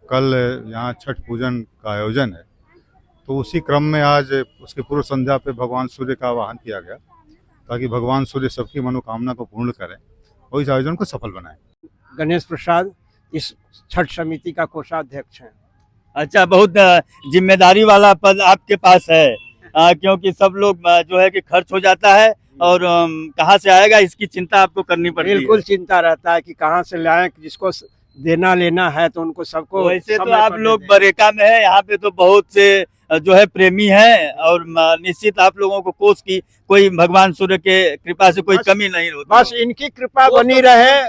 कल यहाँ छठ पूजन का आयोजन है, तो उसी क्रम में आज उसकी पूर्व संध्या पे भगवान सूर्य का आवाहन किया गया, ताकि भगवान सूर्य सबकी मनोकामना को पूर्ण करें और इस आयोजन को सफल बनाएं। गणेश प्रसाद इस छठ समिति का कोषाध्यक्ष है। अच्छा, बहुत जिम्मेदारी वाला पद आपके पास है। क्योंकि सब लोग जो है कि खर्च हो जाता है और कहाँ से आएगा इसकी चिंता आपको करनी पड़ती है। बिल्कुल चिंता रहता है कि कहाँ से लाएं, जिसको देना लेना है तो उनको सबको। वैसे तो आप लोग बरेका में है, यहाँ पे तो बहुत से जो है प्रेमी है और निश्चित आप लोगों को कोष की कोई भगवान सूर्य के कृपा से कोई कमी नहीं होती। बस इनकी कृपा बनी रहे,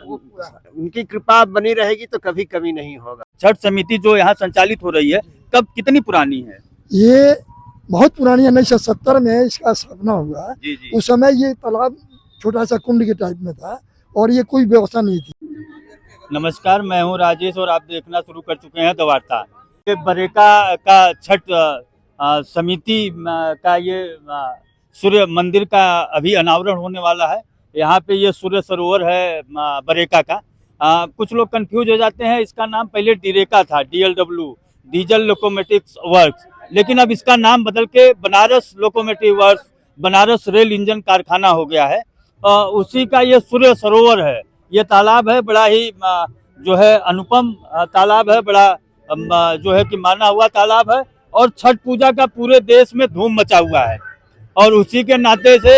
उनकी कृपा बनी रहेगी तो कभी कमी नहीं होगा। छठ समिति जो यहाँ संचालित हो रही है, कब कितनी पुरानी है? ये बहुत पुरानी है, 1970 में इसका स्थापना हुआ। जी जी। उस समय ये तालाब छोटा सा कुंड के टाइप में था और ये कोई व्यवस्था नहीं थी। नमस्कार, मैं हूँ राजेश और आप देखना शुरू कर चुके हैं द वार्ता। ये बरेका का छठ समिति का ये सूर्य मंदिर का अभी अनावरण होने वाला है। यहाँ पे ये सूर्य सरोवर है बरेका का। कुछ लोग कंफ्यूज हो जाते हैं, इसका नाम पहले डीरेका था, DLW डीजल लोकोमोटिव्स वर्क्स, लेकिन अब इसका नाम बदल के Banaras locomotive works, Banaras rail engine कारखाना हो गया है। उसी का ये सूर्य सरोवर है। ये तालाब है, बड़ा ही जो है अनुपम तालाब है, बड़ा जो है कि माना हुआ तालाब है और छठ पूजा का पूरे देश में धूम मचा हुआ है और उसी के नाते से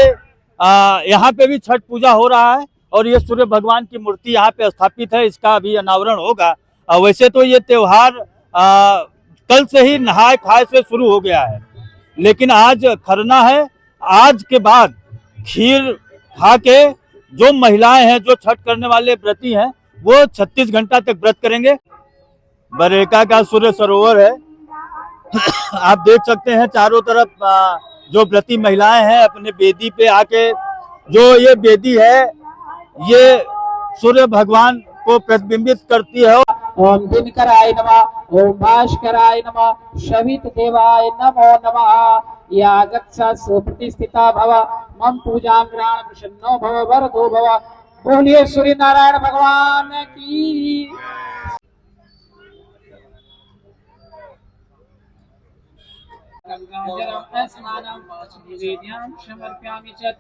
यहाँ पे भी छठ पूजा हो रहा है और ये सूर्य भगवान की मूर्ति यहाँ पे स्थापित है, इसका अभी अनावरण होगा। वैसे तो ये त्योहार कल से ही नहाय खाए से शुरू हो गया है, लेकिन आज खरना है। आज के बाद खीर खा के जो महिलाएं हैं, जो छठ करने वाले व्रती हैं, वो 36 घंटा तक व्रत करेंगे। बरेका का सूर्य सरोवर है। आप देख सकते हैं चारों तरफ जो व्रती महिलाएं हैं अपने वेदी पे आके, जो ये वेदी है ये सूर्य भगवान को प्रतिबिंबित करती है। ओम दिनकराय नमः, ओम भास्कराय नमः, शवित देवाय नमो नमः। या गच्छ सुप्रतिष्ठिता भव, मम पूजां ग्रहण प्रसन्नो भव, वरदो भव। बोलिए सूर्य नारायण भगवान की। गंगाजलं स्नानं निवेद्यां समर्पयामि च।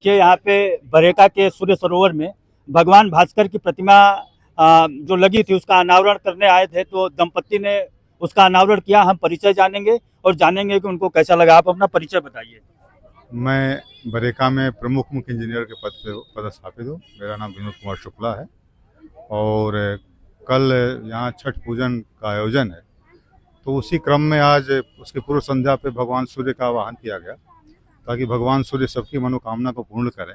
कि यहाँ पे बरेका के सूर्य सरोवर में भगवान भास्कर की प्रतिमा जो लगी थी उसका अनावरण करने आए थे, तो दंपत्ति ने उसका अनावरण किया। हम परिचय जानेंगे और जानेंगे कि उनको कैसा लगा। आप अपना परिचय बताइए। मैं बरेका में प्रमुख मुख्य इंजीनियर के पद पे पदस्थापित हूँ। मेरा नाम विनोद कुमार शुक्ला है और कल यहाँ छठ पूजन का आयोजन है, तो उसी क्रम में आज उसकी पूर्व संध्या पे भगवान सूर्य का आवाहन किया गया, ताकि भगवान सूर्य सबकी मनोकामना को पूर्ण करें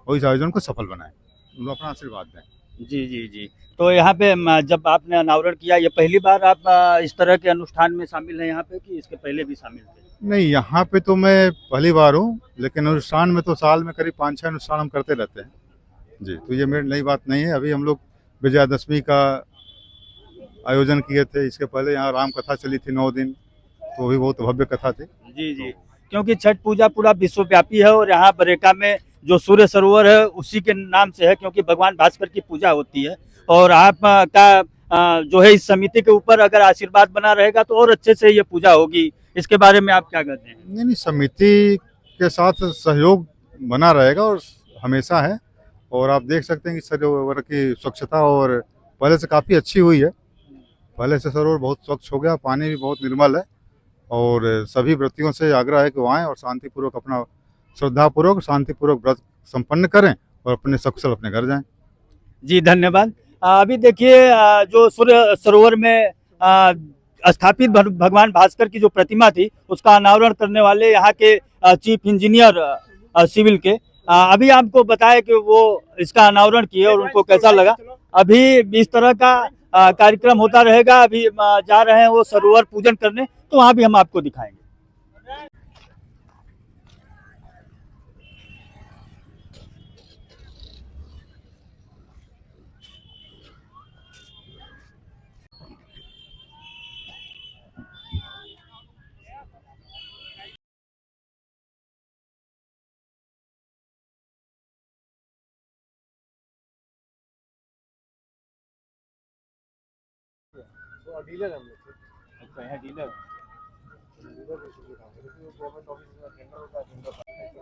और इस आयोजन को सफल बनाएं, उनको अपना आशीर्वाद दें। जी जी जी। तो यहाँ पे जब आपने अनावरण किया, ये पहली बार आप इस तरह के अनुष्ठान में शामिल हैं यहाँ पे, कि इसके पहले भी शामिल थे? नहीं, यहाँ पे तो मैं पहली बार हूँ, लेकिन अनुष्ठान में तो साल में करीब 5-6 अनुष्ठान हम करते रहते हैं जी। तो ये मेरी नई बात नहीं है। अभी हम लोग विजयादशमी का आयोजन किए थे, इसके पहले यहाँ राम कथा चली थी 9 दिन, तो भी बहुत भव्य कथा थी। जी जी। क्योंकि छठ पूजा पूरा विश्वव्यापी है और यहाँ बरेका में जो सूर्य सरोवर है उसी के नाम से है, क्योंकि भगवान भास्कर की पूजा होती है। और आप का जो है इस समिति के ऊपर अगर आशीर्वाद बना रहेगा तो और अच्छे से ये पूजा होगी। इसके बारे में आप क्या कहते हैं? नहीं, समिति के साथ सहयोग बना रहेगा और हमेशा है। और आप देख सकते हैं कि सरोवर की स्वच्छता और पहले से काफ़ी अच्छी हुई है। पहले से सरोवर बहुत स्वच्छ हो गया, पानी भी बहुत निर्मल है और सभी व्रतियों से आग्रह है कि वो आएँ और शांतिपूर्वक अपना श्रद्धापूर्वक शांतिपूर्वक व्रत संपन्न करें और अपने सकुशल अपने घर जाएं। जी धन्यवाद। अभी देखिए जो सूर्य सरोवर में स्थापित भगवान भास्कर की जो प्रतिमा थी उसका अनावरण करने वाले यहाँ के चीफ इंजीनियर सिविल के अभी आपको बताया कि वो इसका अनावरण किए और उनको कैसा लगा। अभी इस तरह का कार्यक्रम होता रहेगा। अभी जा रहे हैं वो सरोवर पूजन करने, तो वहाँ भी हम आपको दिखाएंगे।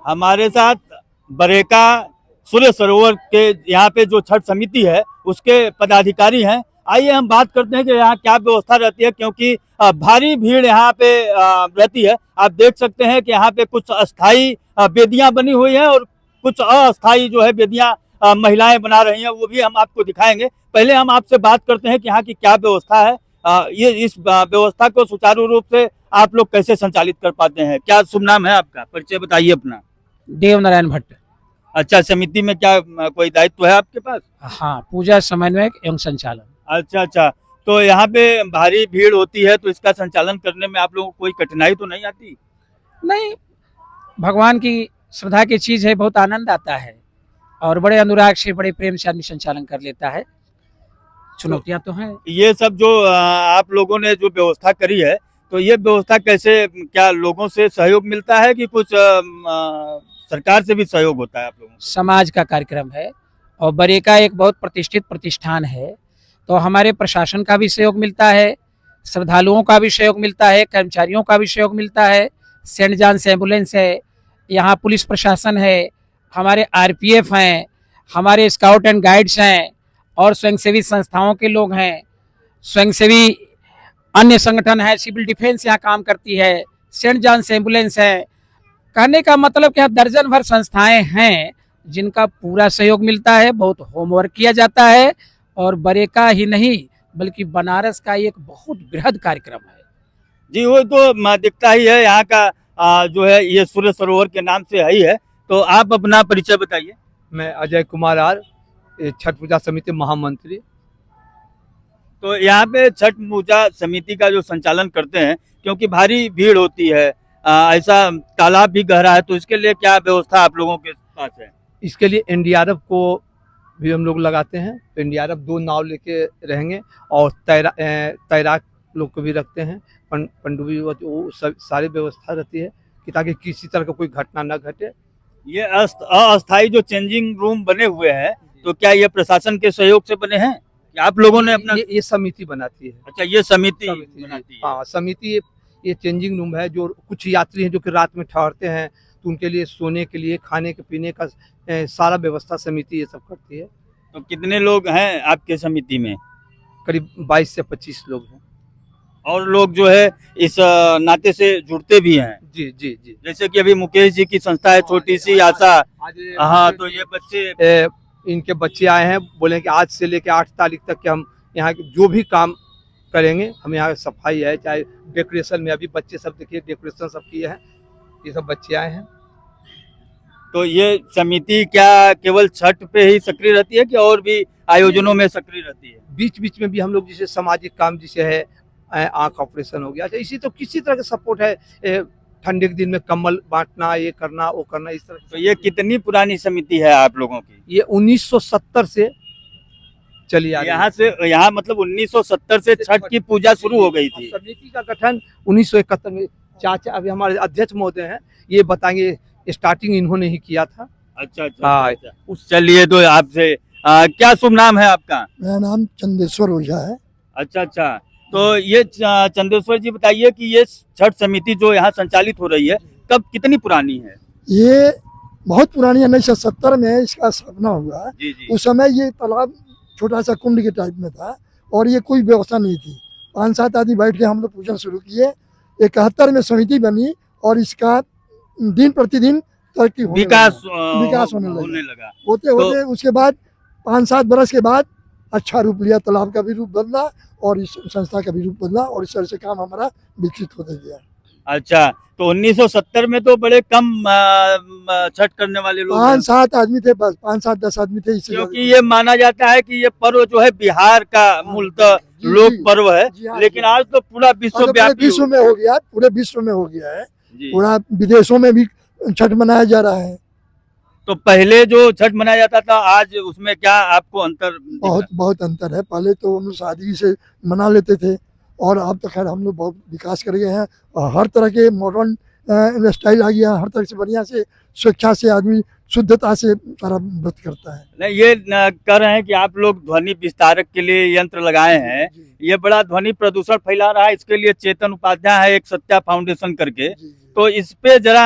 हमारे साथ बरेका सूर्य सरोवर के यहाँ पे जो छठ समिति है उसके पदाधिकारी हैं। आइए हम बात करते हैं कि यहाँ क्या व्यवस्था रहती है, क्योंकि भारी भीड़ यहाँ पे रहती है। आप देख सकते हैं कि यहाँ पे कुछ अस्थाई वेदियां बनी हुई हैं और कुछ अस्थाई जो है वेदियां महिलाएं बना रही हैं, वो भी हम आपको दिखाएंगे। पहले हम आपसे बात करते हैं कि यहाँ की क्या व्यवस्था है, ये इस व्यवस्था को सुचारू रूप से आप लोग कैसे संचालित कर पाते हैं। क्या शुभ नाम है आपका, परिचय बताइए अपना। देव नारायण भट्ट। अच्छा, समिति में क्या कोई दायित्व है आपके पास? हाँ, पूजा समन्वयक एवं संचालन। अच्छा अच्छा, तो यहाँ पे भारी भीड़ होती है तो इसका संचालन करने में आप लोगों को कोई कठिनाई तो नहीं आती? नहीं, भगवान की श्रद्धा की चीज है, बहुत आनंद आता है और बड़े अनुराग से बड़े प्रेम से आदमी संचालन कर लेता है। चुनौतियां तो हैं। ये सब जो आप लोगों ने जो व्यवस्था करी है, तो ये व्यवस्था कैसे, क्या लोगों से सहयोग मिलता है कि कुछ सरकार से भी सहयोग होता है आप लोगों को? समाज का कार्यक्रम है और बरेका एक बहुत प्रतिष्ठित प्रतिष्ठान है, तो हमारे प्रशासन का भी सहयोग मिलता है, श्रद्धालुओं का भी सहयोग मिलता है, कर्मचारियों का भी सहयोग मिलता है। सेंट जॉन्स एम्बुलेंस है, यहाँ पुलिस प्रशासन है, हमारे आरपीएफ हैं, हमारे स्काउट एंड गाइड्स हैं और स्वयंसेवी संस्थाओं के लोग हैं, स्वयंसेवी अन्य संगठन है, सिविल डिफेंस यहाँ काम करती है, सेंट जॉन्स एम्बुलेंस है। कहने का मतलब कि दर्जन भर संस्थाएं हैं जिनका पूरा सहयोग मिलता है। बहुत होमवर्क किया जाता है और बरेका ही नहीं बल्कि बनारस का एक बहुत बृहद कार्यक्रम है। जी, वो तो दिखता ही है, यहाँ का जो है ये सूर्य सरोवर के नाम से ही है। तो आप अपना परिचय बताइए। मैं अजय कुमार आर, छठ पूजा समिति महामंत्री। तो यहाँ पे छठ पूजा समिति का जो संचालन करते हैं, क्योंकि भारी भीड़ होती है, ऐसा तालाब भी गहरा है, तो इसके लिए क्या व्यवस्था आप लोगों के पास है? इसके लिए एनडीआरएफ को भी हम लोग लगाते हैं, तो एनडीआरएफ 2 नाव लेके रहेंगे और तैराक लोग को भी रखते हैं, पनडुब्बी, वो सब सारी व्यवस्था रहती है कि ताकि किसी तरह का कोई घटना न घटे। ये अस्थाई जो चेंजिंग रूम बने हुए हैं, तो क्या ये प्रशासन के सहयोग से बने हैं या आप लोगों ने अपना? ये समिति बनाती है। अच्छा, ये समिति बनाती है। हाँ, समिति ये चेंजिंग रूम है। जो कुछ यात्री हैं जो कि रात में ठहरते हैं, तो उनके लिए सोने के लिए, खाने के पीने का सारा व्यवस्था समिति ये सब करती है। तो कितने लोग हैं आपके समिति में? करीब 22 से 25 लोग हैं। और लोग जो है इस नाते से जुड़ते भी हैं? जी जी जी। जैसे कि अभी मुकेश जी की संस्था है छोटी सी आशा। हाँ, तो ये बच्चे, इनके बच्चे आए हैं, बोले कि आज से लेकर 8 तारीख तक के हम यहाँ जो भी काम करेंगे, हम यहाँ सफाई है, चाहे डेकोरेशन में, अभी बच्चे सब देखिए डेकोरेशन सब किए हैं, ये सब बच्चे आए हैं। तो ये समिति क्या केवल छठ पे ही सक्रिय रहती है कि और भी आयोजनों में सक्रिय रहती है? बीच बीच में भी हम लोग जैसे सामाजिक काम जैसे है, आँख ऑपरेशन हो गया, इसी तो किसी तरह का सपोर्ट है, ठंडे के दिन में कंबल बांटना, ये करना वो करना, इस तरह। तो ये कितनी पुरानी समिति है आप लोगों की? ये 1970 से चली आ रही है। यहाँ से, यहाँ मतलब 1970 से छठ की पूजा शुरू हो गई थी। समिति का गठन 1971 में, चाचा अभी हमारे अध्यक्ष महोदय हैं, ये बताएंगे, स्टार्टिंग इन्होंने ही किया था। अच्छा अच्छा, हाँ, अच्छा। चलिए, तो आपसे क्या शुभ नाम है आपका? मेरा नाम चंदेश्वर ओझा है। अच्छा अच्छा, तो ये चंदेश्वर जी बताइए कि ये छठ समिति जो यहाँ संचालित हो रही है, कब, कितनी पुरानी है? ये बहुत पुरानी है, 1970 में इसका स्थापना हुआ। जी जी। उस समय ये तालाब छोटा सा कुंड के टाइप में था और ये कोई व्यवस्था नहीं थी। 5-7 आदमी बैठ के हम लोग पूजन शुरू किए। 71 में समिति बनी और इसका दिन प्रतिदिन तरक्की विकास होने लगा। होते होते उसके बाद 5-7 बरस के बाद अच्छा रूप लिया, तालाब का भी रूप बदला और इस संस्था का भी रूप बदला और इस तरह से काम हमारा विकसित होते गया। अच्छा, तो 1970 में तो बड़े कम छठ करने वाले लोग, 5-7 आदमी थे, बस 5-7-10 आदमी थे। इससे क्योंकि ये माना जाता है कि ये पर्व जो है बिहार का मूलतः लोक पर्व है, लेकिन आज तो पूरा विश्वव्यापी, विश्व में हो गया, पूरे विश्व में हो गया है, जी। पूरा विदेशों में भी छठ मनाया जा रहा है। तो पहले जो छठ मनाया जाता था, आज उसमें क्या आपको अंतर दिखा? बहुत अंतर है। पहले तो हम लोग सादगी से मना लेते थे और अब तो खैर हम लोग बहुत विकास कर गए हैं और हर तरह के मॉडर्न स्टाइल आ गया, हर तरह से बढ़िया से स्वेच्छा से आदमी शुद्धता से सारा व्रत करता है। नहीं, ये कह रहे हैं कि आप लोग ध्वनि विस्तारक के लिए यंत्र लगाए हैं, ये बड़ा ध्वनि प्रदूषण फैला रहा है, इसके लिए चेतन उपाध्याय है एक सत्या फाउंडेशन करके, तो इस पे जरा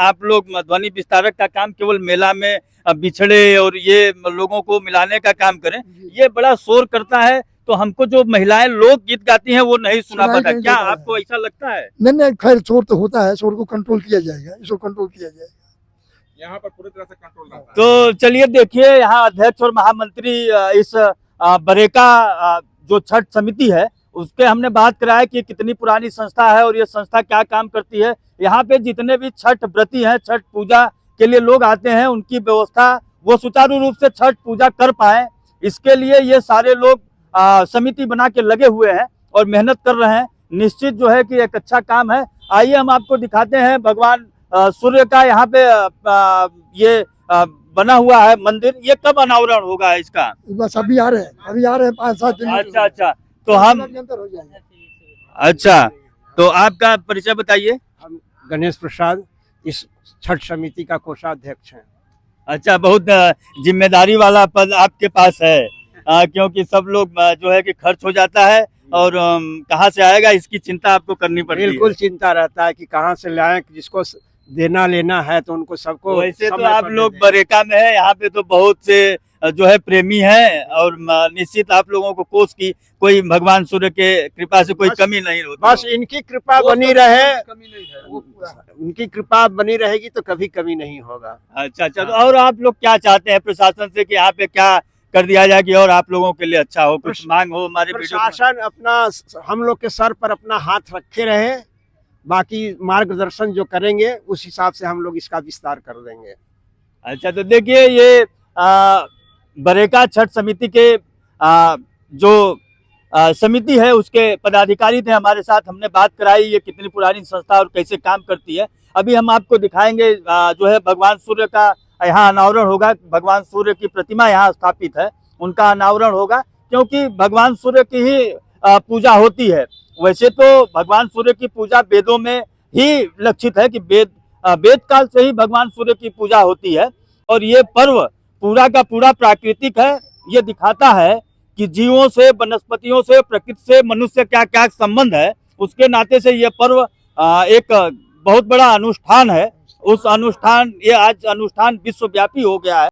आप लोग ध्वनि विस्तारक का काम केवल मेला में बिछड़े और ये लोगों को मिलाने का काम करें, ये बड़ा शोर करता है, तो हमको जो महिलाएं लोक गीत गाती हैं वो नहीं सुना पाता, क्या आपको ऐसा लगता है? नहीं, खैर शोर तो होता है, शोर को कंट्रोल किया जाएगा, इसको कंट्रोल किया जाएगा, यहाँ पर पूरी तरह से कंट्रोल रहता है। तो चलिए देखिए, यहाँ अध्यक्ष और महामंत्री इस बरेका जो छठ समिति है उसके हमने बात कराया कि कितनी पुरानी संस्था है और ये संस्था क्या काम करती है। यहाँ पे जितने भी छठ व्रती हैं, छठ पूजा के लिए लोग आते हैं, उनकी व्यवस्था वो सुचारू रूप से छठ पूजा कर पाए, इसके लिए ये सारे लोग समिति बना के लगे हुए हैं और मेहनत कर रहे हैं। निश्चित जो है कि एक अच्छा काम है। आइए हम आपको दिखाते हैं भगवान सूर्य का यहाँ पे ये बना हुआ है मंदिर, ये कब अनावरण होगा इसका? बस अभी आ रहे हैं 5-7 दिन। अच्छा, तो हम अंतर हो जाएगा। अच्छा, तो आपका परिचय बताइए। हम गणेश प्रसाद इस छठ समिति का कोषाध्यक्ष हैं। अच्छा, बहुत जिम्मेदारी वाला पद आपके पास है, क्योंकि सब लोग जो है कि खर्च हो जाता है और कहाँ से आएगा इसकी चिंता आपको करनी पड़ती है। बिल्कुल चिंता रहता है कि कहाँ से लाएं, जिसको देना लेना है तो उनको सबको। वैसे तो आप लोग बरेका में है, यहाँ पे तो बहुत से जो है प्रेमी हैं और निश्चित आप लोगों को कोष की कोई भगवान सूर्य के कृपा से कोई कमी नहीं होती। बस इनकी कृपा बनी रहे, उनकी कृपा बनी रहेगी तो कभी कमी नहीं होगा। अच्छा, तो और आप लोग क्या चाहते हैं प्रशासन से कि यहाँ पे क्या कर दिया जाए कि और आप लोगों के लिए अच्छा हो, कुछ मांग हो? हमारे प्रशासन अपना हम लोग के सर पर अपना हाथ रखे रहे, बाकी मार्गदर्शन जो करेंगे उस हिसाब से हम लोग इसका विस्तार कर देंगे। अच्छा, तो देखिए ये बरेका छठ समिति के जो समिति है उसके पदाधिकारी थे हमारे साथ, हमने बात कराई ये कितनी पुरानी संस्था और कैसे काम करती है। अभी हम आपको दिखाएंगे जो है भगवान सूर्य का यहाँ अनावरण होगा। भगवान सूर्य की प्रतिमा यहाँ स्थापित है, उनका अनावरण होगा, क्योंकि भगवान सूर्य की ही पूजा होती है। वैसे तो भगवान सूर्य की पूजा वेदों में ही लक्षित है कि वेद काल से ही भगवान सूर्य की पूजा होती है, और ये पर्व पूरा का पूरा प्राकृतिक है। ये दिखाता है कि जीवों से, वनस्पतियों से, प्रकृति से मनुष्य क्या क्या संबंध है, उसके नाते से ये पर्व एक बहुत बड़ा अनुष्ठान है। उस अनुष्ठान, ये आज अनुष्ठान विश्वव्यापी हो गया है।